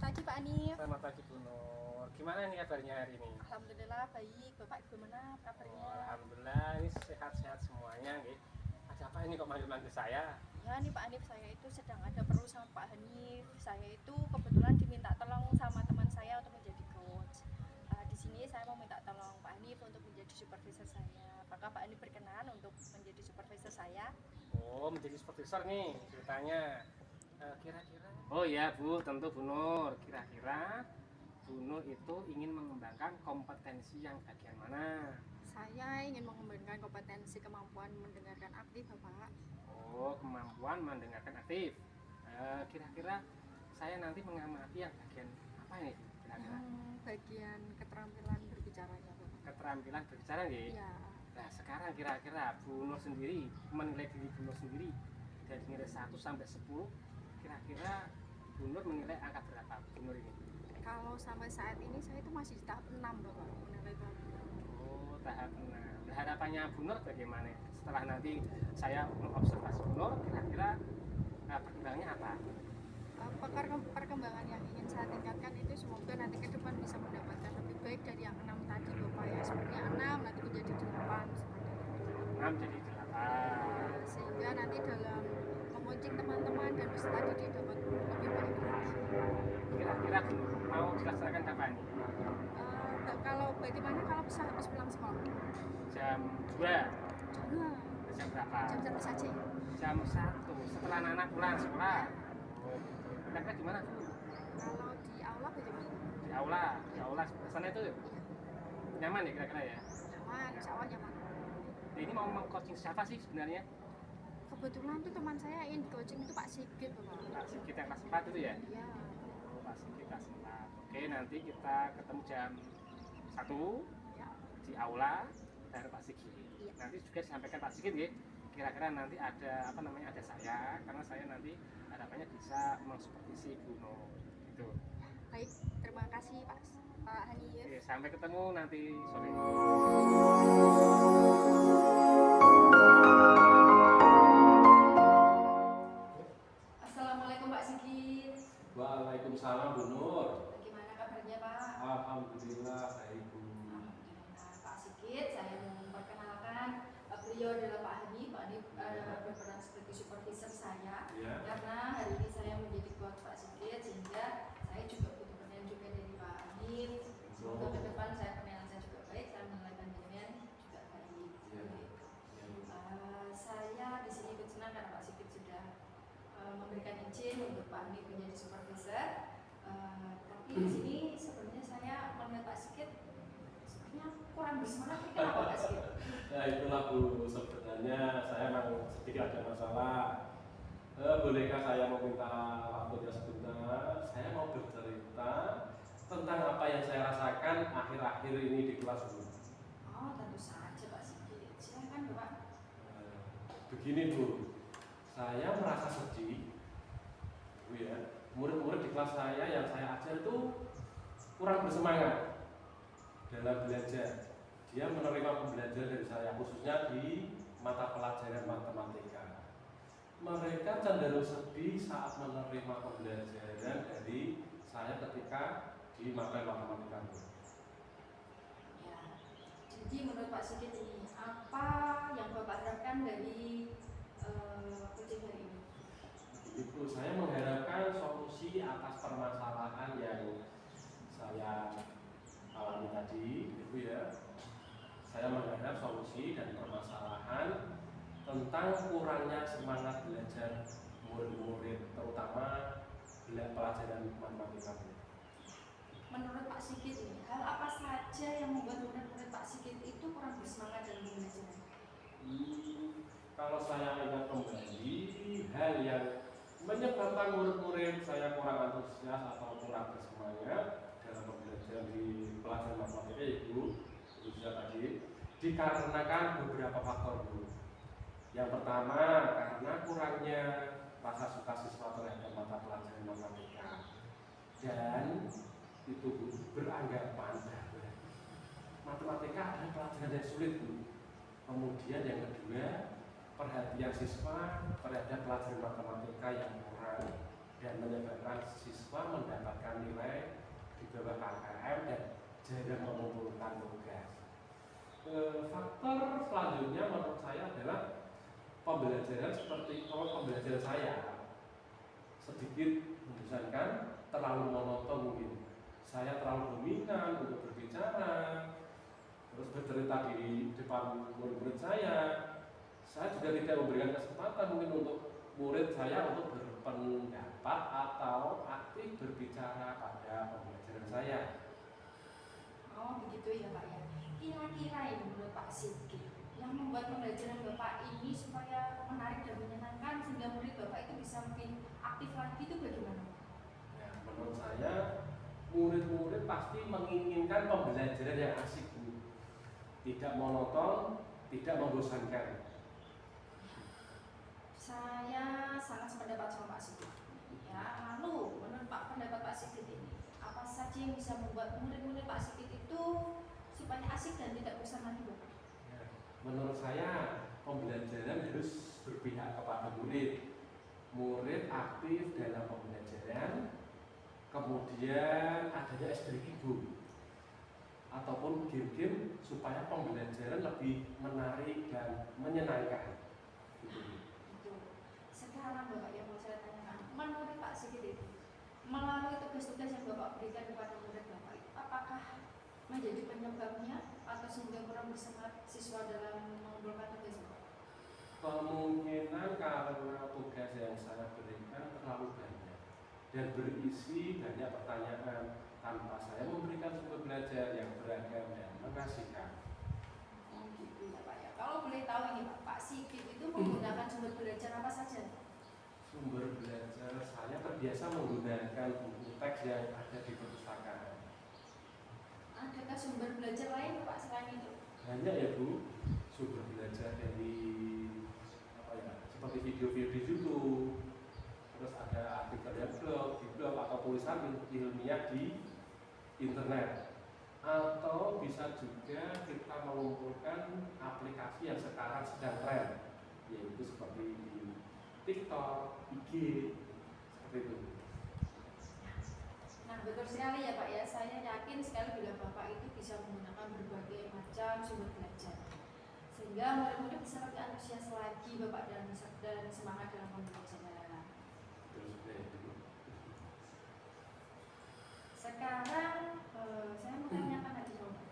pagi Pak Anif. Selamat pagi Bu Nur. Gimana nih kabarnya hari ini? Alhamdulillah baik. Bapak gimana kabarnya? Alhamdulillah ini sehat-sehat semuanya nggih. Ada apa ini kok manggil-manggil saya? Ya nih Pak Anif, saya itu sedang ada perlu sama Pak Hanif. Saya itu kebetulan diminta tolong sama teman saya untuk menjadi coach. Di sini saya mau minta tolong Pak Hanif untuk menjadi supervisor saya. Apakah Pak Hanif berkenan untuk menjadi supervisor saya? Oh, menjadi supervisor nih ceritanya. Kira-kira. Oh ya Bu, tentu Bu Nur. Kira-kira Bu Nur itu ingin mengembangkan kompetensi yang bagian mana? Saya ingin mengembangkan kompetensi kemampuan mendengarkan aktif Bapak. Oh, kemampuan mendengarkan aktif. Kira-kira saya nanti mengamati yang bagian apa ini kira-kira? Bagian keterampilan berbicaranya Bapak. Keterampilan berbicara nggih. Ya. Nah, sekarang kira-kira Bu Nur sendiri menilai diri Bu Nur sendiri dari nilai 1 sampai 10, kira-kira Bu Nur menilai angka berapa Bu Nur ini? Kalau sampai saat ini saya itu masih di tahap 6 Bapak, menilai tahap 6. Oh, tahap 6. Harapannya Bu Nur bagaimana? Setelah nanti saya mengobservasi Bu Nur, kira-kira perkembangannya apa? Perkembangan yang ingin saya tingkatkan itu semoga nanti ke depan bisa mendapatkan lebih baik dari yang 6 tadi Bapak ya. Sebenarnya 6 nanti menjadi 8 6 jadi 8. sehingga nanti dalam memoncing teman-teman dan peserta didik dapat lebih baik lagi. Kira-kira Bu Nur mau dilaksanakan kapan? Kalau bagaimana kalau bisa habis pulang sekolah? Jam 2. Jam Jam berapa? jam 1 saja. Jam 1 setelah anak pulang sekolah. Oh, gitu. Kira-kira gimana Bu? Kalau di aula bagaimana? Di aula sana itu nyaman ya kira-kira ya? Nyaman, insya Allah nyaman. Ini mau coaching siapa sih sebenarnya? Kebetulan tuh teman saya yang di coaching itu Pak Sigit Bapak. Pak Sigit yang kelas 4 itu ya? Iya. Oh, Pak Sigit kelas 4. Oke, nanti kita ketemu jam 1 Ya. di aula dari Pak Sigit. Iya. Nanti juga disampaikan Pak Sigit ya. Kira-kira nanti ada ada saya, karena saya nanti harapannya bisa mensupervisi Bu Nur gitu. Baik, terima kasih Pak Hanif. Oke, sampai ketemu nanti sore. Assalamualaikum Pak Sigit. Waalaikumsalam Bu Nur. Bagaimana kabarnya Pak? Alhamdulillah baik Bu. Alhamdulillah Pak Sigit, saya mau memperkenalkan beliau adalah Pak Hanif. Pak Hanif berperan sebagai supervisor saya. Ya. Karena hari ini saya menjadi coach Pak Sigit, sehingga saya juga butuh penilaian juga dari Pak Hanif. Semoga ke depan saya penilaian saya juga baik, saya menilai panjenengan juga baik. Ya. Saya di sini ikut senang karena Pak Sigit sudah memberikan izin untuk Pak Hanif menjadi supervisor. Tapi di sini sebenarnya saya melihat Pak Sigit sebenarnya kurang bersemangat. Kenapa Pak Sigit? Ya itulah Bu, sebenarnya saya memang sedikit ada masalah. Bolehkah saya meminta waktunya sebentar? Saya mau bercerita tentang apa yang saya rasakan akhir-akhir ini di kelas Bu. Oh, tentu saja Pak Sigit. Silakan Bapak. Begini Bu, saya merasa sedih Bu ya. Murid-murid di kelas saya yang saya ajar itu kurang bersemangat dalam belajar. Dia menerima pembelajaran dari saya khususnya di mata pelajaran matematika. Mereka cenderung sedih saat menerima pembelajaran dari saya ketika di mata matematika. Ya. Jadi menurut Pak Sigit ini apa yang Bapak harapkan dari coaching hari ini? Itu saya mengharapkan solusi atas permasalahan yang saya alami tadi, itu ya. Saya mengharap solusi dan permasalahan tentang kurangnya semangat belajar murid-murid, terutama pelajaran matematika. Menurut Pak Sigit ini, hal apa saja yang membuat murid-murid Pak Sigit itu kurang bersemangat dalam belajar? Kalau saya ingat kembali, hal yang menyebabkan murid-murid saya kurang antusias atau kurang bersemangat dalam pembelajaran di pelajaran matematika itu khususnya tadi dikarenakan beberapa faktor Bu. Yang pertama karena kurangnya rasa suka siswa terhadap mata pelajaran matematika dan itu Bu, beranggapan bahwa matematika adalah pelajaran yang sulit Bu. Kemudian yang kedua, perhatian siswa terhadap pelajaran matematika yang kurang dan menyebabkan siswa mendapatkan nilai di bawah KKM dan jarang mengumpulkan tugas. Faktor selanjutnya menurut saya adalah pembelajaran seperti pembelajaran saya sedikit membosankan, terlalu monoton mungkin. Saya terlalu dominan untuk berbicara, terus bercerita di depan murid-murid saya. Saya juga tidak memberikan kesempatan mungkin untuk murid saya untuk berpendapat atau aktif berbicara pada pembelajaran saya. Oh begitu ya Pak ya. Kira-kira ini menurut Pak Sigit yang membuat pembelajaran Bapak ini supaya menarik dan menyenangkan sehingga murid Bapak itu bisa makin aktif lagi itu bagaimana? Ya, menurut saya murid-murid pasti menginginkan pembelajaran yang asik, Bu. Tidak monoton, tidak membosankan. Saya sangat sependapat sama Pak Sigit. Ya, lalu menurut pendapat Pak Sigit ini, apa saja yang bisa membuat murid-murid Pak Sigit itu supaya asik dan tidak bosan lagi, Bu? Ya, menurut saya pembelajaran harus berpihak kepada murid. Murid aktif dalam pembelajaran, kemudian adanya ekstrakurikuler ataupun game-game supaya pembelajaran lebih menarik dan menyenangkan. Itu. Sekarang Bapak yang mau saya tanyakan, menurut Pak Sigit itu, melalui tugas-tugas yang Bapak berikan kepada murid Bapak itu, apakah menjadi penyebabnya atau sehingga kurang bersemangat siswa dalam mengumpulkan tugas Bapak? Kemungkinan karena tugas yang saya berikan terlalu banyak dan berisi banyak pertanyaan tanpa saya memberikan sumber belajar yang beragam dan mengasihkan. Oh gitu ya Pak ya. Kalau boleh tahu ini Pak Sigit itu menggunakan sumber belajar apa saja? Sumber belajar saya terbiasa menggunakan buku teks yang ada di perpustakaan. Adakah sumber belajar lain Pak selain itu? Banyak ya Bu, sumber belajar dari seperti video-video di YouTube, terus ada artikel yang di blog atau tulisan ilmiah di internet, atau bisa juga kita mengumpulkan aplikasi yang sekarang sedang tren, yaitu seperti di TikTok, IG, seperti itu. Nah betul sekali ya Pak ya, saya yakin sekali bila Bapak itu bisa menggunakan berbagai macam sumber belajar sehingga murid-murid bisa lebih antusias lagi Bapak dan semangat dalam pembelajaran. Sekarang saya mau tanyakan lagi sama Pak.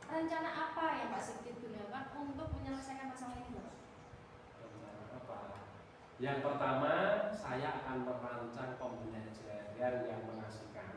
Rencana apa yang Pak Sigit gunakan untuk menyelesaikan masalah ini Bapak? Rencana apa? Yang pertama, saya akan merancang pembelajaran yang mengasihkan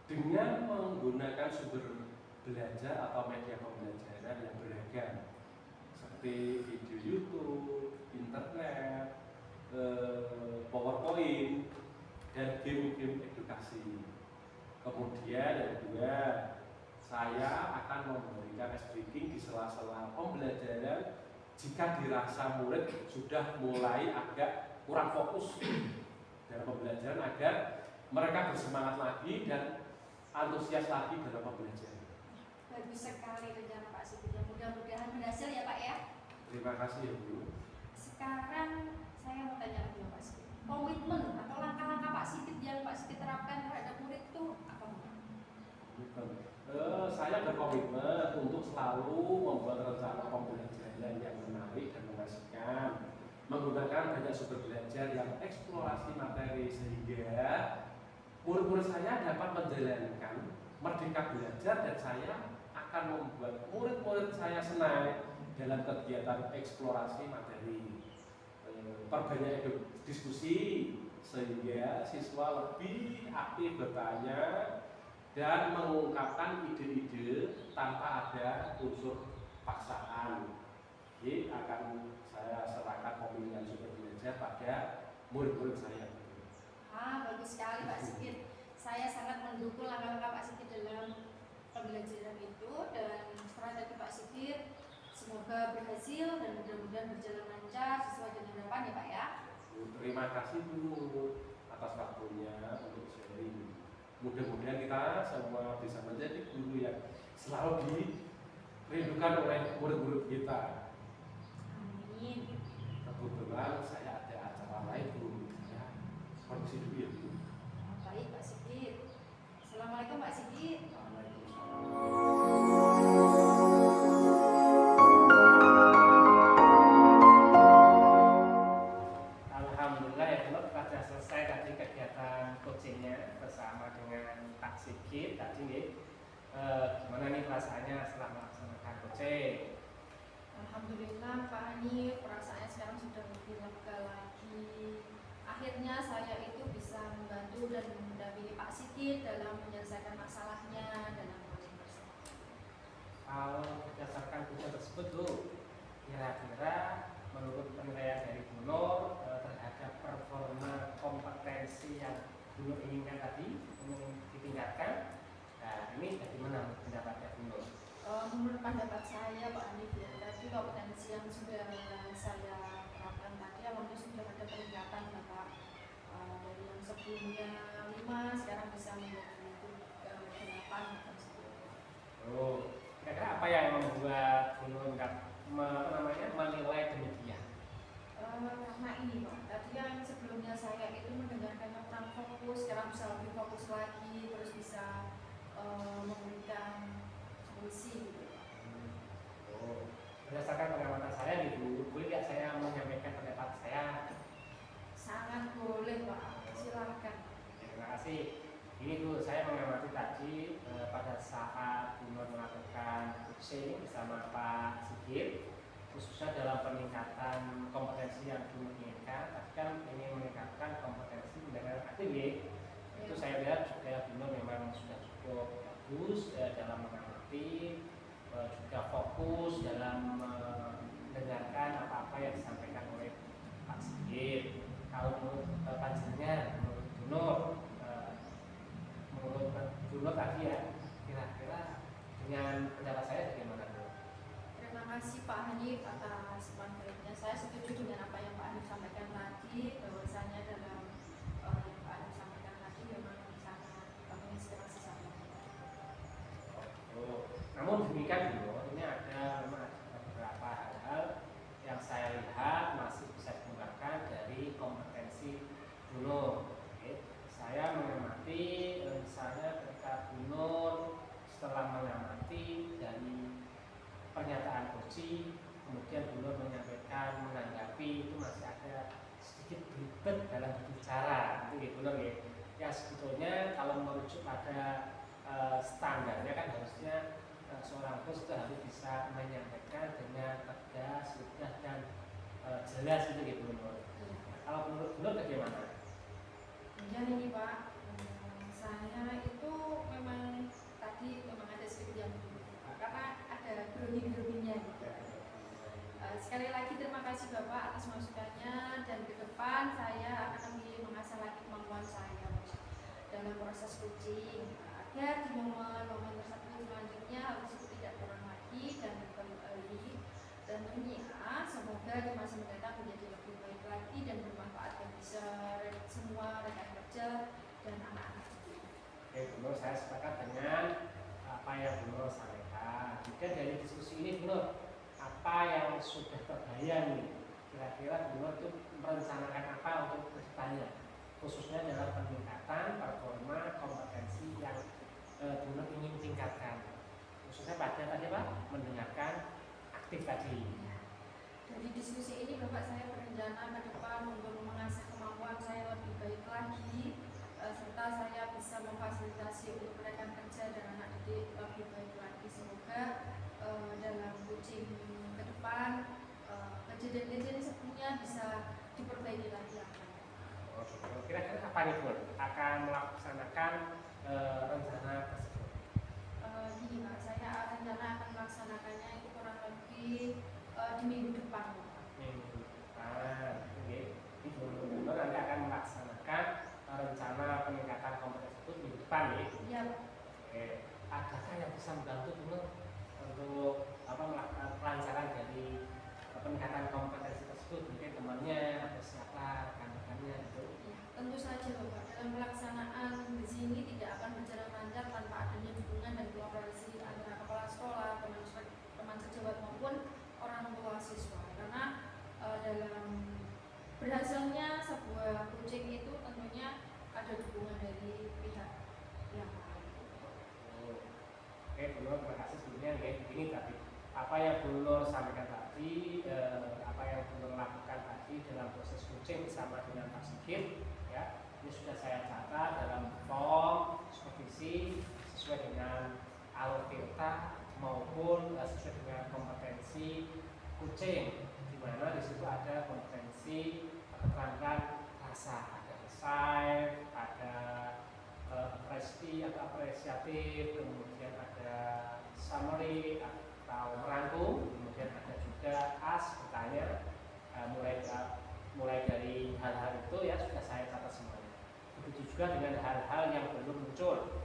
dengan menggunakan sumber belajar atau media pembelajaran yang beragam seperti video YouTube, internet, PowerPoint, dan game-game edukasi. Kemudian yang kedua, saya akan memberikan speaking di sela-sela pembelajaran jika dirasa murid sudah mulai agak kurang fokus dalam pembelajaran agar mereka bersemangat lagi dan antusias lagi dalam pembelajaran. Bagus sekali rencana Pak Sigit, mudah-mudahan berhasil ya Pak ya. Terima kasih ya Bu. Sekarang saya mau tanya lagi Pak Sigit, komitmen atau langkah-langkah Pak Sigit yang Pak Sigit terapkan terhadap murid itu apa Pak? Saya berkomitmen untuk selalu membuat rencana pembelajaran yang menarik dan mengasihkan, menggunakan banyak sumber belajar yang eksplorasi materi sehingga murid-murid saya dapat menjalankan merdeka belajar dan saya akan membuat murid-murid saya senang dalam kegiatan eksplorasi materi. Perbanyak diskusi sehingga siswa lebih aktif bertanya dan mengungkapkan ide-ide tanpa ada unsur paksaan. Jadi akan saya serahkan pemilihan sumber belajar pada murid-murid saya. Bagus sekali Pak Sigit. Saya sangat mendukung langkah-langkah Pak Sigit dalam pembelajaran itu dan strategi Pak Sigit semoga berhasil dan mudah-mudahan berjalan lancar sesuai dengan harapan ya Pak ya. Terima kasih Bu atas waktunya untuk sharing. Mudah-mudahan kita semua bisa menjadi guru yang selalu dirindukan oleh murid-murid kita. Amin. Kebetulan saya ada acara lain Bu, saya permisi dulu ya Bu. Gimana nih perasaannya setelah melaksanakan coaching? Alhamdulillah Pak Hanif, perasaannya sekarang sudah lebih lega lagi. Akhirnya saya itu bisa membantu dan mendampingi Pak Sigit dalam menyelesaikan masalahnya dalam coaching tersebut. Kalau berdasarkan ujian tersebut tuh, kira-kira menurut penilaian dari Bu Nur terhadap performa kompetensi yang Bu Nur inginkan tadi ingin ditingkatkan, nah ini bagaimana pendapatnya Bu Nur? Menurut pendapat saya Pak Hanif ya, tadi kompetensi yang sudah saya terapkan tadi alhamdulillah sudah ada peningkatan Bapak. Dari yang sebelumnya 5 sekarang bisa menjadi 8 tersebut. Oh, kira-kira apa yang membuat Bu Nur menilai demikian? Karena ini Pak, tadi yang sebelumnya saya itu mendengarkannya kurang fokus, sekarang bisa lebih fokus lagi, terus bisa memberikan solusi gitu Pak. Oh, berdasarkan pengamatan saya nih Bu, boleh nggak saya menyampaikan pendapat saya? Sangat boleh Pak, silakan. Terima kasih. Ini tuh saya mengamati tadi pada saat Bu Nur melakukan coaching bersama Pak Sigit, khususnya dalam peningkatan kompetensi yang Bu Nur inginkan. Tadi kan ingin meningkatkan kompetensi mendengar aktif ya. Itu saya lihat juga Bu Nur memang sudah cukup bagus dalam mengamati, juga fokus dalam mendengarkan apa-apa yang disampaikan oleh Pak Sigit. Kalau menurut panjenengan, menurut Bu Nur, menurut Bu Nur tadi ya, kira-kira dengan pendapat saya bagaimana Bu? Terima kasih Pak Hanif atas pandangannya. Saya setuju dengan apa yang Pak Hanif sampaikan tadi, bahwasanya dalam yang Pak Hanif sampaikan tadi memang sangat menginspirasi saya. Oh, namun demikian Bu Nur, ini memang ada beberapa hal yang saya lihat masih bisa dikembangkan dari kompetensi Bu Nur. Oke. Saya mengamati misalnya ketika Bu Nur setelah mengamati dari pernyataan coaching, kemudian Bu Nur menanggapi itu masih ada sedikit ribet dalam berbicara, itu ya Bu Nur ya. Ya sebetulnya kalau merujuk pada standarnya kan harusnya seorang coach itu harus bisa menyampaikan dengan tegas, mudah dan jelas itu ya Bu Nur. Kalau menurut Bu Nur bagaimana? Ya ini Pak, saya itu memang tadi memang ada sedikit yang Pak, karena ada grogi-groginya gitu. Sekali lagi terima kasih Bapak atas masukannya, dan ke depan saya akan lebih mengasah lagi kemampuan saya dalam proses coaching agar di momen-momen tersebut selanjutnya harus itu tidak kurang lagi dan berkembali, dan tentunya semoga di masa mendatang menjadi lebih baik lagi dan bermanfaat bagi semua rekan kerja dan anak-anak. Oke Bu Nur, saya sepakat dengan apa yang Bu Nur sampaikan. Juga dari diskusi ini Bu Nur, apa yang sudah terbayang nih? Kira-kira Bu Nur itu merencanakan apa untuk kedepannya, khususnya dalam peningkatan performa kompetensi yang Bu Nur ingin tingkatkan, khususnya pada tadi Pak mendengarkan aktif tadi. Dari diskusi ini Bapak, saya berencana ke depan untuk mengasah kemampuan saya lebih baik lagi, serta saya bisa memfasilitasi untuk rekan kerja dan anak didik lebih baik lagi. Semoga dalam coaching ke depan kejadian-kejadian sebelumnya bisa diperbaiki lagi. Kira-kira apa nih Bu akan melaksanakan rencana tersebut? Gini Pak, saya rencana akan melaksanakannya itu kurang lebih di minggu depan. Minggu depan, oke. Ini Bu Nur nanti akan melaksanakan rencana peningkatan kompetensi tersebut minggu depan ya? Iya Pak. Oke. Adakah yang bisa membantu Bu Nur untuk melakukan pelancaran dari peningkatan kompetensi tersebut? Mungkin temannya atau siapa rekan-rekannya gitu? Ya, tentu saja Bapak. Dalam pelaksanaan di sini tidak akan berjalan lancar tanpa adanya dukungan dan kolaborasi antara kepala sekolah, teman sejawat maupun orang tua siswa. Karena dalam berhasilnya sebuah coaching itu tentunya ada dukungan dari pihak yang lain. Oke, Bu Nur, terima kasih sebelumnya ya. Ini tadi apa yang Bu Nur sampaikan tadi, apa yang Bu Nur lakukan tadi dalam proses coaching bersama dengan Pak Sigit, ya, ini sudah saya catat dalam form supervisi sesuai dengan kucing, di mana di situ ada kompetensi keterampilan rasa, ada safe, ada apresiatif, kemudian ada summary atau merangkum, kemudian ada juga ask, bertanya, mulai dari hal-hal itu ya sudah saya catat semuanya. Begitu juga dengan hal-hal yang belum muncul,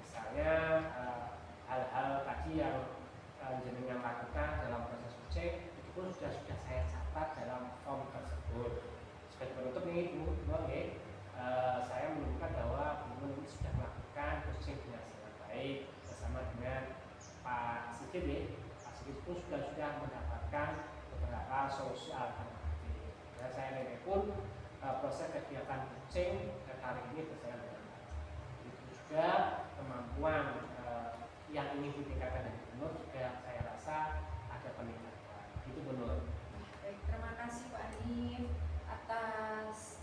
misalnya hal-hal tadi yang jenengan lakukan dalam proses kucing itu pun sudah saya catat dalam form tersebut. Sebagai penutup nih Bu, saya menemukan bahwa Bu ini sudah melakukan kucing dengan sangat baik bersama dengan Pak Sigit ya. Pak Sigit pun sudah mendapatkan beberapa solusi alternatif. Dan saya nilai pun proses kegiatan kucing kali ini berjalan dengan baik. Itu juga kemampuan yang ingin ditingkatkan dari Bunur juga saya rasa ada peningkatan. Itu Bunur. Baik, terima kasih Pak Hanif atas